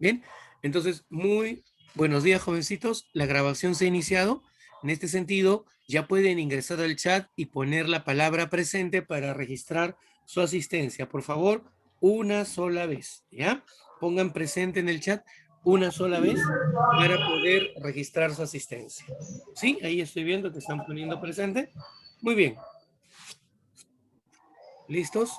Bien, entonces, muy buenos días, jovencitos. La grabación se ha iniciado. En este sentido, ya pueden ingresar al chat y poner la palabra presente para registrar su asistencia. Por favor, una sola vez, ¿ya? Pongan presente en el chat una sola vez para poder registrar su asistencia. ¿Sí? Ahí estoy viendo que están poniendo presente. Muy bien. ¿Listos?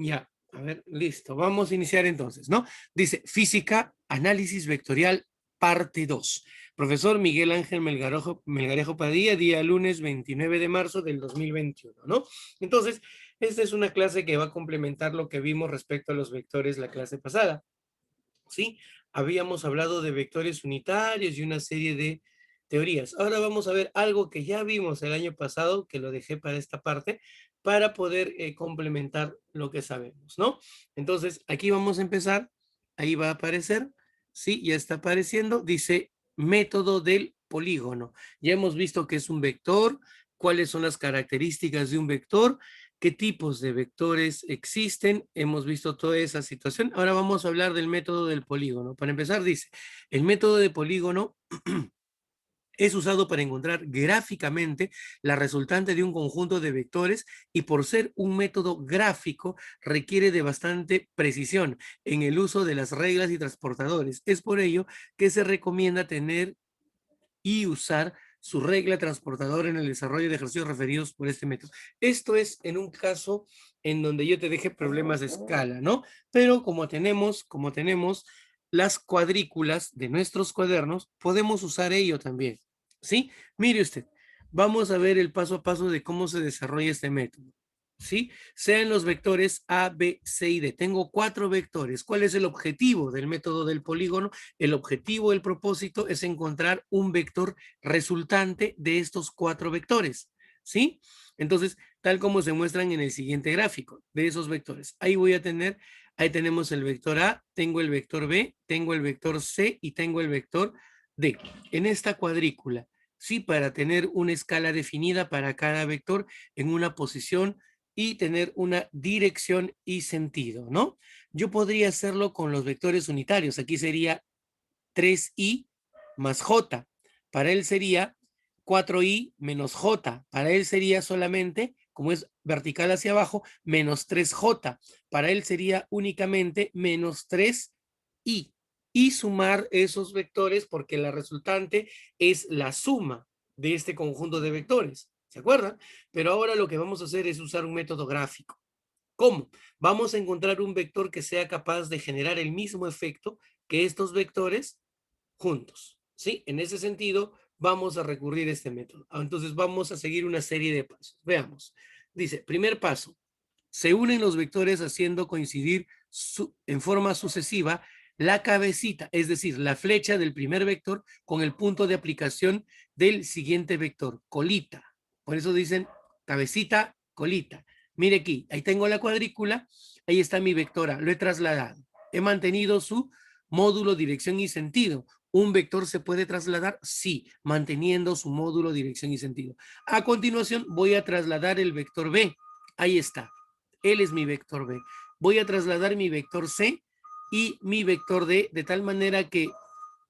Ya, a ver, listo. Vamos a iniciar entonces, ¿no? Dice, Física, Análisis Vectorial, parte 2. Profesor Miguel Ángel Melgarejo Padilla, día lunes 29 de marzo del 2021, ¿no? Entonces, esta es una clase que va a complementar lo que vimos respecto a los vectores la clase pasada, ¿sí? Habíamos hablado de vectores unitarios y una serie de teorías. Ahora vamos a ver algo que ya vimos el año pasado, que lo dejé para esta parte, para poder complementar lo que sabemos, ¿no? Entonces, aquí vamos a empezar, ahí va a aparecer, sí, ya está apareciendo, dice método del polígono. Ya hemos visto que es un vector, cuáles son las características de un vector, qué tipos de vectores existen, hemos visto toda esa situación. Ahora vamos a hablar del método del polígono. Para empezar, dice, el método de polígono es usado para encontrar gráficamente la resultante de un conjunto de vectores y por ser un método gráfico requiere de bastante precisión en el uso de las reglas y transportadores. Es por ello que se recomienda tener y usar su regla transportadora en el desarrollo de ejercicios referidos por este método. Esto es en un caso en donde yo te deje problemas de escala, ¿no? Pero como tenemos las cuadrículas de nuestros cuadernos, podemos usar ello también, ¿sí? Mire usted, vamos a ver el paso a paso de cómo se desarrolla este método. ¿Sí? Sean los vectores A, B, C y D. Tengo 4 vectores. ¿Cuál es el objetivo del método del polígono? El objetivo, el propósito es encontrar un vector resultante de estos 4 vectores, ¿sí? Entonces, tal como se muestran en el siguiente gráfico de esos vectores. Ahí tenemos el vector A, tengo el vector B, tengo el vector C y tengo el vector D. En esta cuadrícula, sí, para tener una escala definida para cada vector en una posición y tener una dirección y sentido, ¿no? Yo podría hacerlo con los vectores unitarios. Aquí sería 3i más j. Para él sería 4i menos j. Para él sería solamente, como es vertical hacia abajo, menos 3j. Para él sería únicamente menos 3i. Y sumar esos vectores porque la resultante es la suma de este conjunto de vectores. ¿Se acuerdan? Pero ahora lo que vamos a hacer es usar un método gráfico. ¿Cómo? Vamos a encontrar un vector que sea capaz de generar el mismo efecto que estos vectores juntos, ¿sí? En ese sentido, vamos a recurrir a este método. Entonces, vamos a seguir una serie de pasos. Veamos. Dice, primer paso, se unen los vectores haciendo coincidir en forma sucesiva la cabecita, es decir, la flecha del primer vector con el punto de aplicación del siguiente vector, colita. Por eso dicen cabecita, colita. Mire aquí, ahí tengo la cuadrícula, ahí está mi vectora, lo he trasladado. He mantenido su módulo, dirección y sentido. ¿Un vector se puede trasladar? Sí, manteniendo su módulo, dirección y sentido. A continuación, voy a trasladar el vector B. Ahí está. Él es mi vector B. Voy a trasladar mi vector C y mi vector D de tal manera que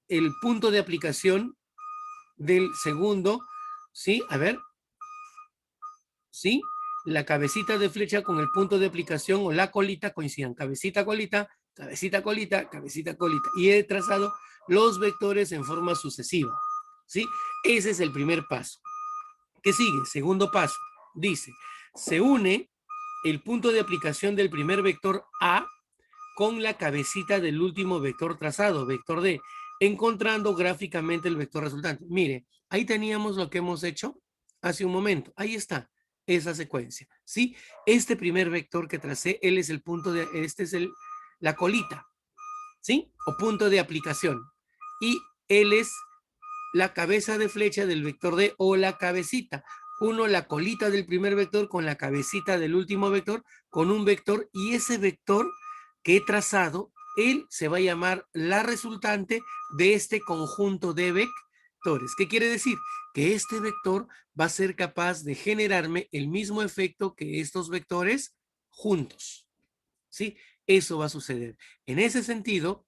el punto de aplicación del segundo, ¿sí? A ver, ¿sí? La cabecita de flecha con el punto de aplicación o la colita coincidan. Cabecita, colita, cabecita, colita, cabecita, colita. Y he trazado los vectores en forma sucesiva, ¿sí? Ese es el primer paso. ¿Qué sigue? Segundo paso. Dice, se une el punto de aplicación del primer vector A con la cabecita del último vector trazado, vector D, encontrando gráficamente el vector resultante. Mire, ahí teníamos lo que hemos hecho hace un momento. Ahí está esa secuencia, ¿sí? Este primer vector que tracé, él es el punto de, este es la colita, ¿sí? O punto de aplicación. Y él es la cabeza de flecha del vector D o la cabecita. Uno la colita del primer vector con la cabecita del último vector con un vector, y ese vector que he trazado, él se va a llamar la resultante de este conjunto de vectores. ¿Qué quiere decir? Que este vector va a ser capaz de generarme el mismo efecto que estos vectores juntos. ¿Sí? Eso va a suceder. En ese sentido,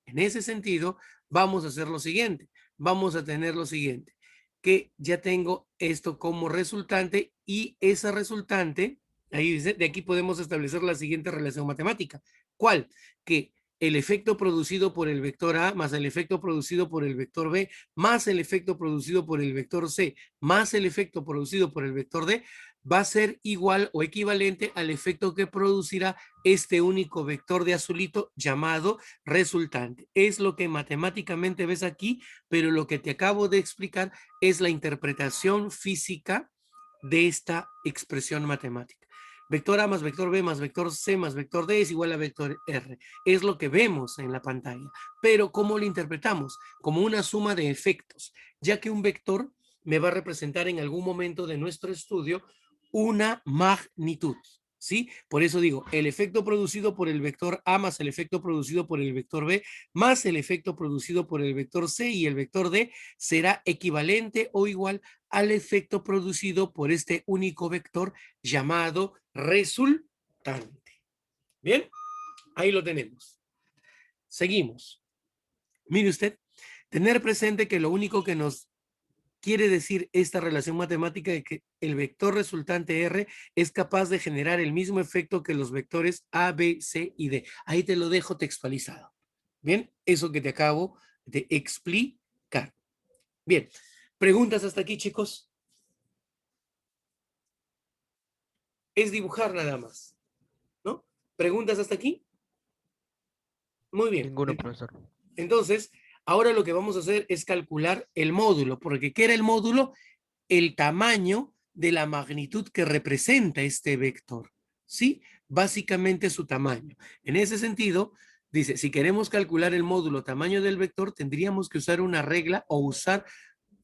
vamos a hacer lo siguiente. Vamos a tener lo siguiente, que ya tengo esto como resultante, y esa resultante, ahí dice, de aquí podemos establecer la siguiente relación matemática. ¿Cuál? Que el efecto producido por el vector A más el efecto producido por el vector B más el efecto producido por el vector C más el efecto producido por el vector D va a ser igual o equivalente al efecto que producirá este único vector de azulito llamado resultante. Es lo que matemáticamente ves aquí, pero lo que te acabo de explicar es la interpretación física de esta expresión matemática. Vector A más vector B más vector C más vector D es igual a vector R. Es lo que vemos en la pantalla. Pero ¿cómo lo interpretamos? Como una suma de efectos, ya que un vector me va a representar en algún momento de nuestro estudio una magnitud, ¿sí? Por eso digo, el efecto producido por el vector A más el efecto producido por el vector B más el efecto producido por el vector C y el vector D será equivalente o igual al efecto producido por este único vector llamado resultante. Bien, ahí lo tenemos. Seguimos. Mire usted, tener presente que lo único que nos quiere decir esta relación matemática de que el vector resultante R es capaz de generar el mismo efecto que los vectores A, B, C y D. Ahí te lo dejo textualizado. Bien, eso que te acabo de explicar. Bien, ¿preguntas hasta aquí, chicos? Es dibujar nada más, ¿no? ¿Preguntas hasta aquí? Muy bien. Ninguno, profesor. Entonces, ahora lo que vamos a hacer es calcular el módulo, porque ¿qué era el módulo? El tamaño de la magnitud que representa este vector, ¿sí? Básicamente su tamaño. En ese sentido, dice, si queremos calcular el módulo tamaño del vector, tendríamos que usar una regla o usar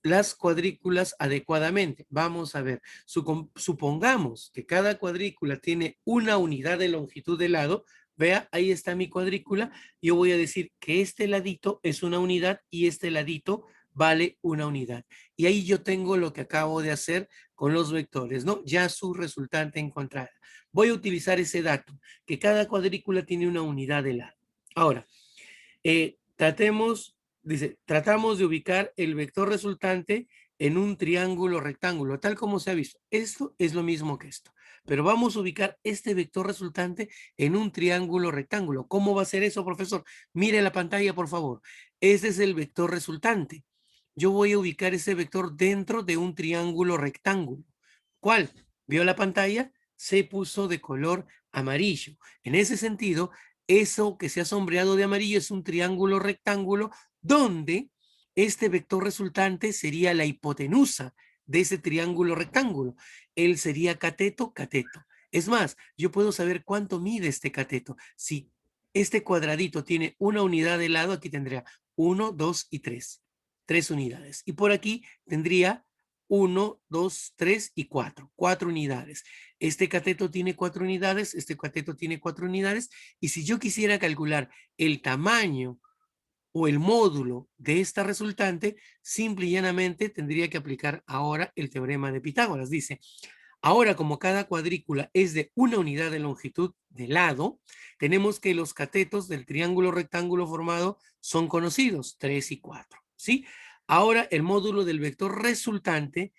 las cuadrículas adecuadamente. Vamos a ver, supongamos que cada cuadrícula tiene una unidad de longitud de lado. Vea, ahí está mi cuadrícula. Yo voy a decir que este ladito es una unidad y este ladito vale una unidad. Y ahí yo tengo lo que acabo de hacer con los vectores, ¿no? Ya su resultante encontrada. Voy a utilizar ese dato, que cada cuadrícula tiene una unidad de lado. Ahora, tratamos de ubicar el vector resultante en un triángulo rectángulo, tal como se ha visto. Esto es lo mismo que esto, pero vamos a ubicar este vector resultante en un triángulo rectángulo. ¿Cómo va a ser eso, profesor? Mire la pantalla, por favor. Este es el vector resultante. Yo voy a ubicar ese vector dentro de un triángulo rectángulo. ¿Cuál? ¿Vio la pantalla? Se puso de color amarillo. En ese sentido, eso que se ha sombreado de amarillo es un triángulo rectángulo donde este vector resultante sería la hipotenusa de ese triángulo rectángulo. Él sería cateto, cateto. Es más, yo puedo saber cuánto mide este cateto. Si este cuadradito tiene una unidad de lado, aquí tendría 1, 2 y 3. 3 unidades. Y por aquí tendría 1, 2, 3 y 4. 4 unidades. Este cateto tiene 4 unidades, este cateto tiene 4 unidades, y si yo quisiera calcular el tamaño o el módulo de esta resultante, simple y llanamente tendría que aplicar ahora el teorema de Pitágoras. Dice, ahora como cada cuadrícula es de una unidad de longitud de lado, tenemos que los catetos del triángulo rectángulo formado son conocidos, 3 y 4, ¿sí? Ahora el módulo del vector resultante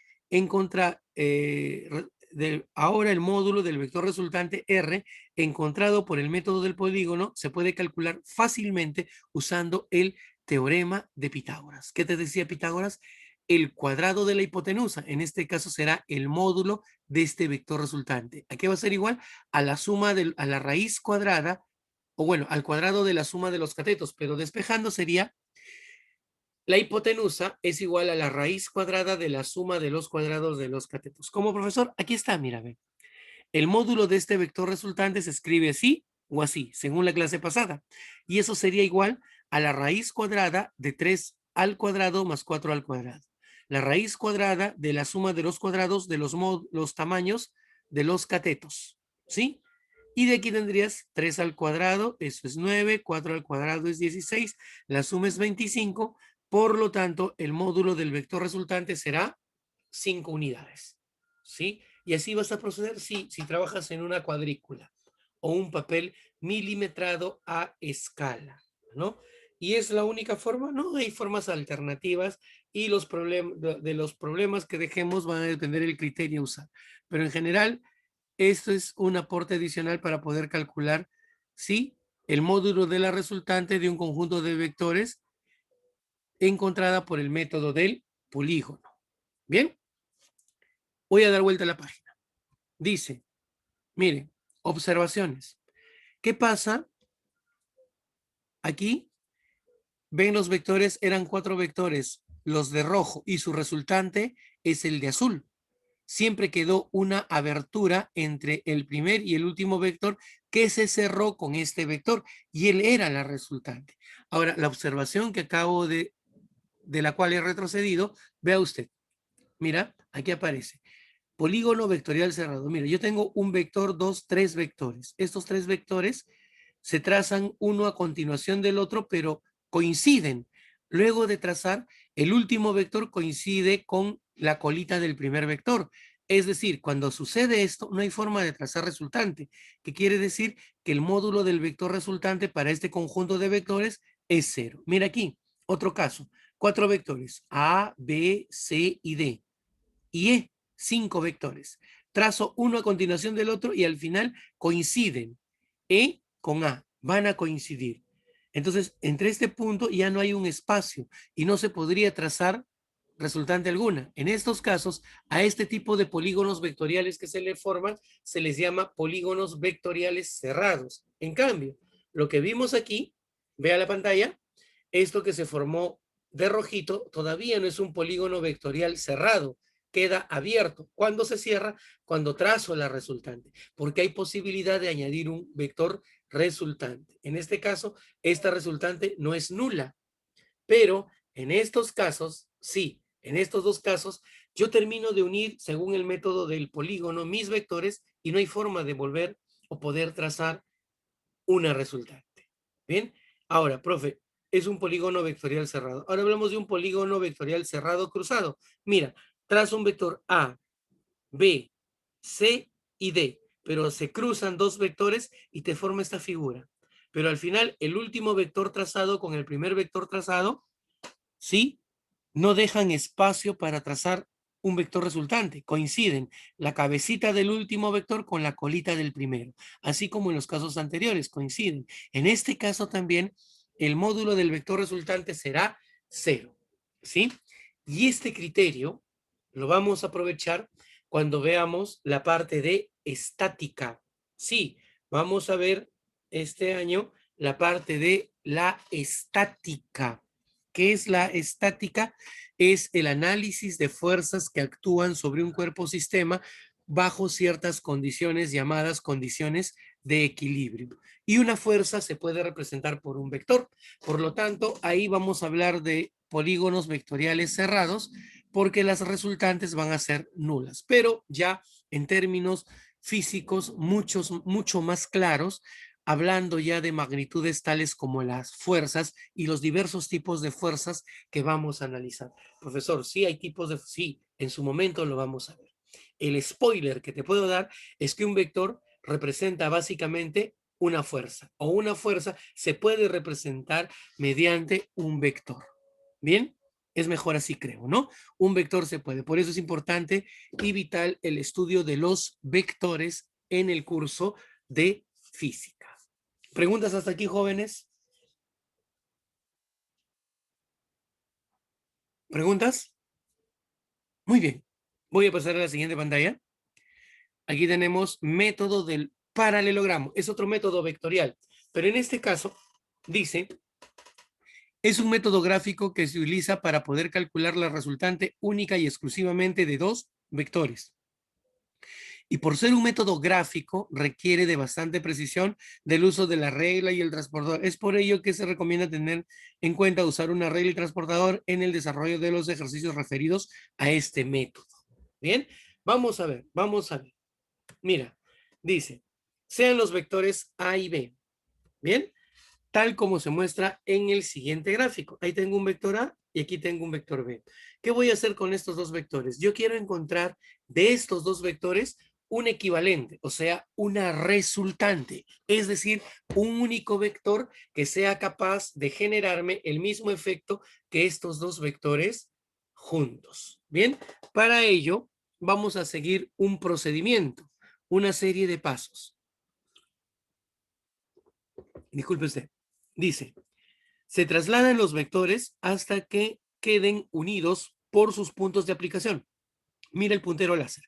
ahora el módulo del vector resultante R encontrado por el método del polígono se puede calcular fácilmente usando el teorema de Pitágoras. ¿Qué te decía Pitágoras? El cuadrado de la hipotenusa, en este caso será el módulo de este vector resultante. ¿A qué va a ser igual? A la suma a la raíz cuadrada, o bueno, al cuadrado de la suma de los catetos, pero despejando sería la hipotenusa es igual a la raíz cuadrada de la suma de los cuadrados de los catetos. ¿Cómo, profesor? Aquí está, mira, ve. El módulo de este vector resultante se escribe así o así, según la clase pasada. Y eso sería igual a la raíz cuadrada de 3 al cuadrado más 4 al cuadrado. la raíz cuadrada de la suma de los cuadrados de los tamaños de los catetos, ¿sí? Y de aquí tendrías 3 al cuadrado, eso es 9, 4 al cuadrado es 16, la suma es 25, por lo tanto, el módulo del vector resultante será 5 unidades, ¿sí? Y así vas a proceder si trabajas en una cuadrícula o un papel milimetrado a escala, ¿no? ¿Y es la única forma? No, hay formas alternativas y los de los problemas que dejemos van a depender del criterio a usar. Pero en general, esto es un aporte adicional para poder calcular, ¿sí?, el módulo de la resultante de un conjunto de vectores encontrada por el método del polígono. Bien, voy a dar vuelta a la página. Dice, miren, observaciones. ¿Qué pasa? Aquí, ven los vectores, eran 4 vectores, los de rojo, y su resultante es el de azul. Siempre quedó una abertura entre el primer y el último vector que se cerró con este vector, y él era la resultante. Ahora, la observación que acabo de la cual he retrocedido, vea usted. Mira, aquí aparece. Polígono vectorial cerrado. Mira, yo tengo un vector, dos, tres vectores. Estos tres vectores se trazan uno a continuación del otro, pero coinciden. Luego de trazar, el último vector coincide con la colita del primer vector. Es decir, cuando sucede esto, no hay forma de trazar resultante, que quiere decir que el módulo del vector resultante para este conjunto de vectores es 0. Mira aquí, otro caso. 4 vectores, A, B, C y D. Y E, 5 vectores. Trazo uno a continuación del otro y al final coinciden. E con A van a coincidir. Entonces, entre este punto ya no hay un espacio y no se podría trazar resultante alguna. En estos casos, a este tipo de polígonos vectoriales que se le forman, se les llama polígonos vectoriales cerrados. En cambio, lo que vimos aquí, vea la pantalla, esto que se formó de rojito todavía no es un polígono vectorial cerrado, queda abierto. ¿Cuándo se cierra? Cuando trazo la resultante, porque hay posibilidad de añadir un vector resultante. En este caso, esta resultante no es nula, pero en estos casos, sí, en estos dos casos, yo termino de unir, según el método del polígono, mis vectores y no hay forma de volver o poder trazar una resultante. Bien, ahora, profe, es un polígono vectorial cerrado. Ahora hablamos de un polígono vectorial cerrado cruzado. Mira, trazo un vector A, B, C y D, pero se cruzan dos vectores y te forma esta figura. Pero al final, el último vector trazado con el primer vector trazado, ¿sí?, no dejan espacio para trazar un vector resultante. Coinciden la cabecita del último vector con la colita del primero, así como en los casos anteriores coinciden. En este caso también, el módulo del vector resultante será 0, ¿sí? Y este criterio lo vamos a aprovechar cuando veamos la parte de estática. Sí, vamos a ver este año la parte de la estática. ¿Qué es la estática? Es el análisis de fuerzas que actúan sobre un cuerpo o sistema bajo ciertas condiciones llamadas condiciones de equilibrio. Y una fuerza se puede representar por un vector. Por lo tanto, ahí vamos a hablar de polígonos vectoriales cerrados porque las resultantes van a ser nulas. Pero ya en términos físicos mucho más claros, hablando ya de magnitudes tales como las fuerzas y los diversos tipos de fuerzas que vamos a analizar. Profesor, sí hay tipos de... Sí, en su momento lo vamos a ver. El spoiler que te puedo dar es que un vector representa básicamente una fuerza, o una fuerza se puede representar mediante un vector. ¿Bien? Es mejor así, creo, ¿no? Un vector se puede. Por eso es importante y vital el estudio de los vectores en el curso de física. ¿Preguntas hasta aquí, jóvenes? ¿Preguntas? Muy bien. Voy a pasar a la siguiente pantalla. Aquí tenemos método del paralelogramo. Es otro método vectorial, pero en este caso dice, es un método gráfico que se utiliza para poder calcular la resultante única y exclusivamente de dos vectores. Y por ser un método gráfico, requiere de bastante precisión del uso de la regla y el transportador. Es por ello que se recomienda tener en cuenta usar una regla y transportador en el desarrollo de los ejercicios referidos a este método. Bien, vamos a ver, vamos a ver. Mira, dice, sean los vectores A y B. Bien, tal como se muestra en el siguiente gráfico. Ahí tengo un vector A y aquí tengo un vector B. ¿Qué voy a hacer con estos dos vectores? Yo quiero encontrar de estos dos vectores un equivalente, o sea, una resultante, es decir, un único vector que sea capaz de generarme el mismo efecto que estos dos vectores juntos. Bien, para ello vamos a seguir un procedimiento, una serie de pasos. Disculpe usted. Dice, se trasladan los vectores hasta que queden unidos por sus puntos de aplicación. Mira el puntero láser.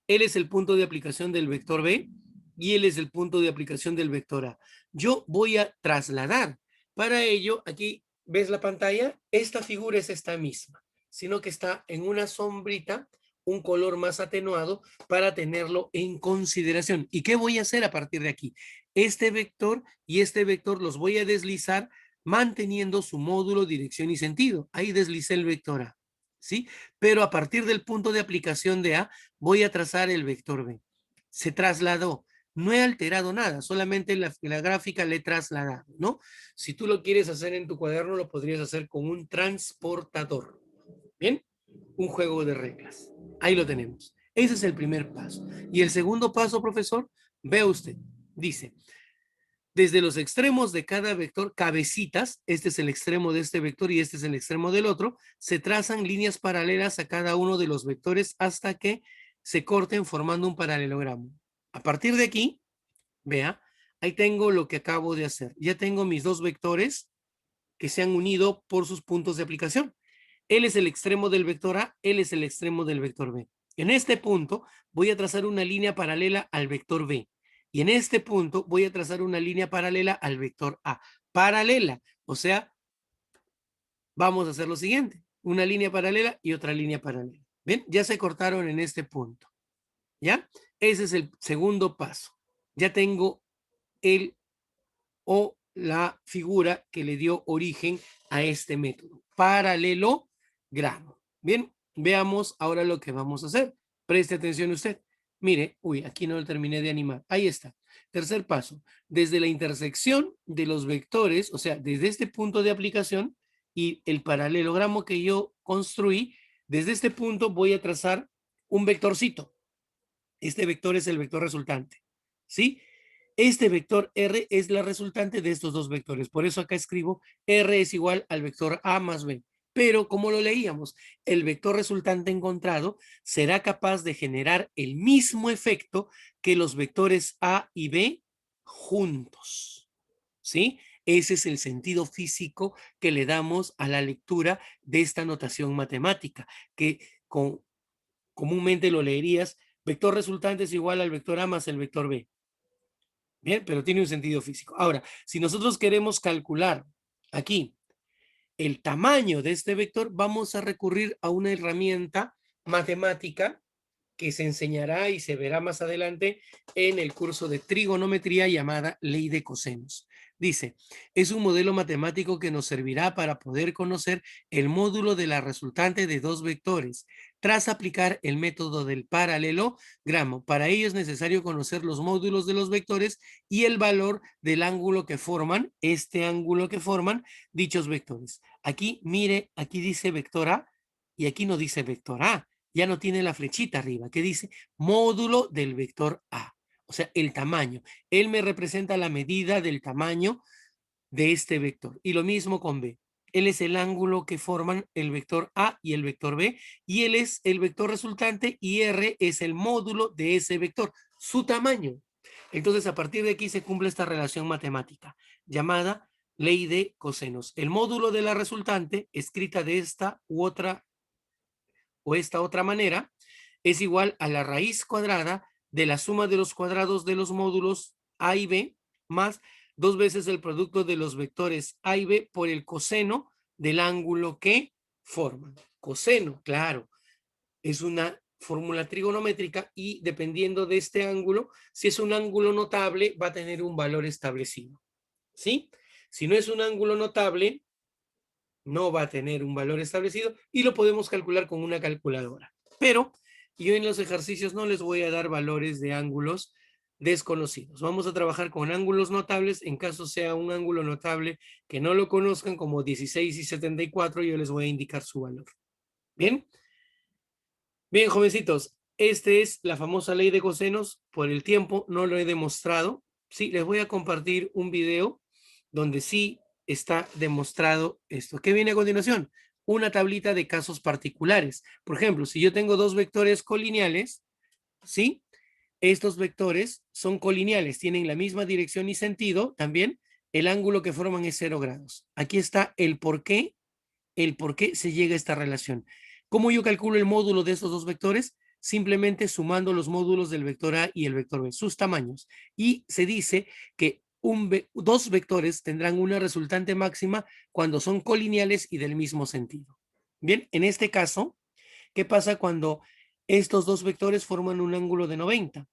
Él es el punto de aplicación del vector B y él es el punto de aplicación del vector A. Yo voy a trasladar. Para ello, aquí ves la pantalla, esta figura es esta misma, sino que está en una sombrita, un color más atenuado para tenerlo en consideración. ¿Y qué voy a hacer a partir de aquí? Este vector y este vector los voy a deslizar manteniendo su módulo, dirección y sentido. Ahí deslicé el vector A, ¿sí? Pero a partir del punto de aplicación de A, voy a trazar el vector B. Se trasladó. No he alterado nada, solamente la gráfica le he trasladado, ¿no? Si tú lo quieres hacer en tu cuaderno, lo podrías hacer con un transportador. ¿Bien? Un juego de reglas. Ahí lo tenemos. Ese es el primer paso. Y el segundo paso, profesor, vea usted, dice, desde los extremos de cada vector, cabecitas, este es el extremo de este vector y este es el extremo del otro, se trazan líneas paralelas a cada uno de los vectores hasta que se corten formando un paralelogramo. A partir de aquí, vea, ahí tengo lo que acabo de hacer. Ya tengo mis dos vectores que se han unido por sus puntos de aplicación. Él es el extremo del vector A, él es el extremo del vector B. En este punto voy a trazar una línea paralela al vector B. Y en este punto voy a trazar una línea paralela al vector A. Paralela, o sea, vamos a hacer lo siguiente. Una línea paralela y otra línea paralela. ¿Ven? Ya se cortaron en este punto. ¿Ya? Ese es el segundo paso. Ya tengo el o la figura que le dio origen a este método. Paralelogramo. Bien, veamos ahora lo que vamos a hacer. Preste atención usted. Mire, uy, aquí no lo terminé de animar. Ahí está. Tercer paso. Desde la intersección de los vectores, o sea, desde este punto de aplicación y el paralelogramo que yo construí, desde este punto voy a trazar un vectorcito. Este vector es el vector resultante. ¿Sí? Este vector R es la resultante de estos dos vectores. Por eso acá escribo R es igual al vector A más B. Pero como lo leíamos, el vector resultante encontrado será capaz de generar el mismo efecto que los vectores A y B juntos. ¿Sí? Ese es el sentido físico que le damos a la lectura de esta notación matemática, que comúnmente lo leerías, vector resultante es igual al vector A más el vector B. Bien, pero tiene un sentido físico. Ahora, si nosotros queremos calcular aquí el tamaño de este vector, vamos a recurrir a una herramienta matemática que se enseñará y se verá más adelante en el curso de trigonometría llamada ley de cosenos. Dice, es un modelo matemático que nos servirá para poder conocer el módulo de la resultante de dos vectores, tras aplicar el método del paralelogramo. Para ello es necesario conocer los módulos de los vectores y el valor del ángulo que forman, este ángulo que forman dichos vectores. Aquí, mire, aquí dice vector A y aquí no dice vector A. Ya no tiene la flechita arriba, que dice módulo del vector A, o sea, el tamaño. Él me representa la medida del tamaño de este vector. Y lo mismo con B. Él es el ángulo que forman el vector A y el vector B, y él es el vector resultante, y R es el módulo de ese vector, su tamaño. Entonces, a partir de aquí se cumple esta relación matemática, llamada ley de cosenos. El módulo de la resultante, escrita de esta u otra o esta otra manera, es igual a la raíz cuadrada de la suma de los cuadrados de los módulos A y B más 2 veces el producto de los vectores A y B por el coseno del ángulo que forman. Coseno, claro, es una fórmula trigonométrica y dependiendo de este ángulo, si es un ángulo notable, va a tener un valor establecido. ¿Sí? Si no es un ángulo notable, no va a tener un valor establecido y lo podemos calcular con una calculadora. Pero yo en los ejercicios no les voy a dar valores de ángulos desconocidos. Vamos a trabajar con ángulos notables. En caso sea un ángulo notable que no lo conozcan, como 16 y 74, yo les voy a indicar su valor. ¿Bien? Bien, jovencitos, esta es la famosa ley de cosenos. Por el tiempo no lo he demostrado. Sí, les voy a compartir un video donde sí está demostrado esto. ¿Qué viene a continuación? Una tablita de casos particulares. Por ejemplo, si yo tengo dos vectores colineales, ¿sí? Estos vectores son colineales, tienen la misma dirección y sentido también. El ángulo que forman es 0 grados. Aquí está el por qué se llega a esta relación. ¿Cómo yo calculo el módulo de estos dos vectores? Simplemente sumando los módulos del vector A y el vector B, sus tamaños. Y se dice que dos vectores tendrán una resultante máxima cuando son colineales y del mismo sentido. Bien, en este caso, ¿qué pasa cuando estos dos vectores forman un ángulo de 90?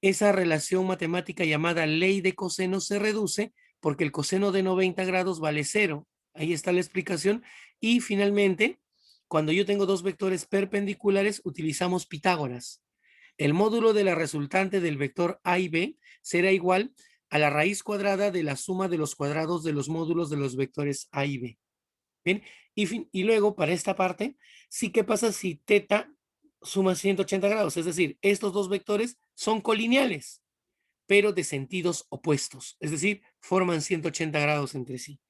Esa relación matemática llamada ley de coseno se reduce porque el coseno de 90 grados vale 0. Ahí está la explicación. Y finalmente, cuando yo tengo dos vectores perpendiculares, utilizamos Pitágoras. El módulo de la resultante del vector A y B será igual a la raíz cuadrada de la suma de los cuadrados de los módulos de los vectores A y B. Bien, y luego para esta parte, sí, ¿qué pasa si teta suma 180 grados? Es decir, estos dos vectores son colineales, pero de sentidos opuestos, es decir, forman 180 grados entre sí.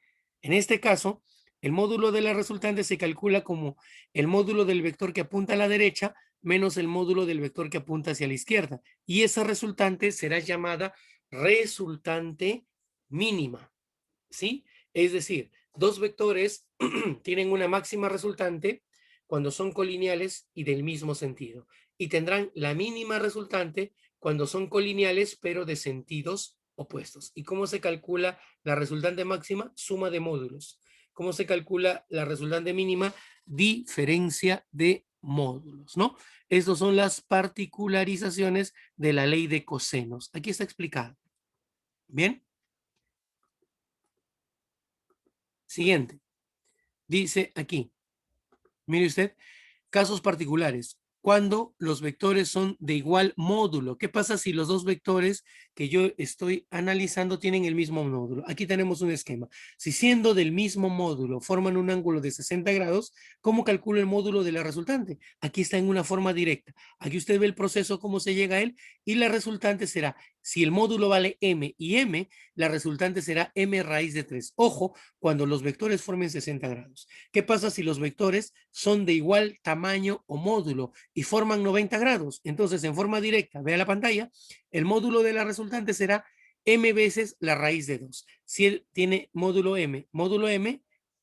En este caso, el módulo de la resultante se calcula como el módulo del vector que apunta a la derecha menos el módulo del vector que apunta hacia la izquierda. Y esa resultante será llamada resultante mínima. ¿Sí? Es decir, dos vectores tienen una máxima resultante cuando son colineales y del mismo sentido. Y tendrán la mínima resultante cuando son colineales pero de sentidos opuestos. ¿Y cómo se calcula la resultante máxima? Suma de módulos. ¿Cómo se calcula la resultante mínima? Diferencia de módulos, ¿no? Estas son las particularizaciones de la ley de cosenos. Aquí está explicado. ¿Bien? Siguiente. Dice aquí, mire usted, casos particulares. Cuando los vectores son de igual módulo. ¿Qué pasa si los dos vectores que yo estoy analizando tienen el mismo módulo? Aquí tenemos un esquema. Si siendo del mismo módulo forman un ángulo de 60 grados, ¿cómo calculo el módulo de la resultante? Aquí está en una forma directa. Aquí usted ve el proceso, cómo se llega a él, y la resultante será, si el módulo vale m y m, la resultante será m raíz de 3. Ojo, cuando los vectores formen 60 grados. ¿Qué pasa si los vectores son de igual tamaño o módulo y forman 90 grados? Entonces, en forma directa, vea la pantalla, el módulo de la resultante será m veces la raíz de 2. Si él tiene módulo m,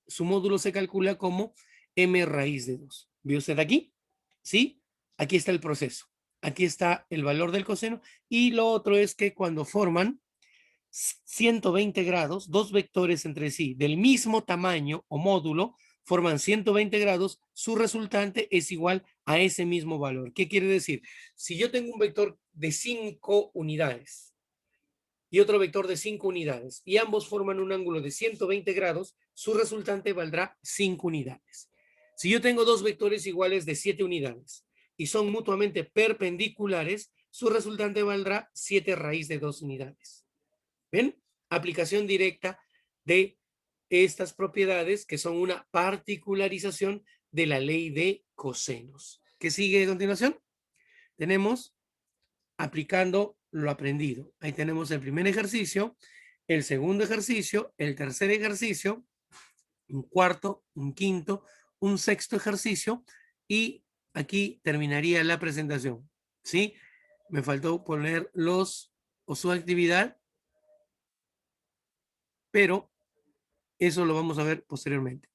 su módulo se calcula como m raíz de 2. ¿Ve usted aquí? ¿Sí? Aquí está el proceso. Aquí está el valor del coseno. Y lo otro es que cuando forman 120 grados, dos vectores entre sí del mismo tamaño o módulo, forman 120 grados, su resultante es igual a ese mismo valor. ¿Qué quiere decir? Si yo tengo un vector de 5 unidades y otro vector de 5 unidades y ambos forman un ángulo de 120 grados, su resultante valdrá 5 unidades. Si yo tengo dos vectores iguales de 7 unidades y son mutuamente perpendiculares, su resultante valdrá 7 raíz de 2 unidades. ¿Ven? Aplicación directa de estas propiedades que son una particularización de la ley de cosenos. ¿Qué sigue a continuación? Tenemos aplicando lo aprendido. Ahí tenemos el primer ejercicio, el segundo ejercicio, el tercer ejercicio, un cuarto, un quinto, un sexto ejercicio y aquí terminaría la presentación. ¿Sí? Me faltó poner su actividad, pero eso lo vamos a ver posteriormente.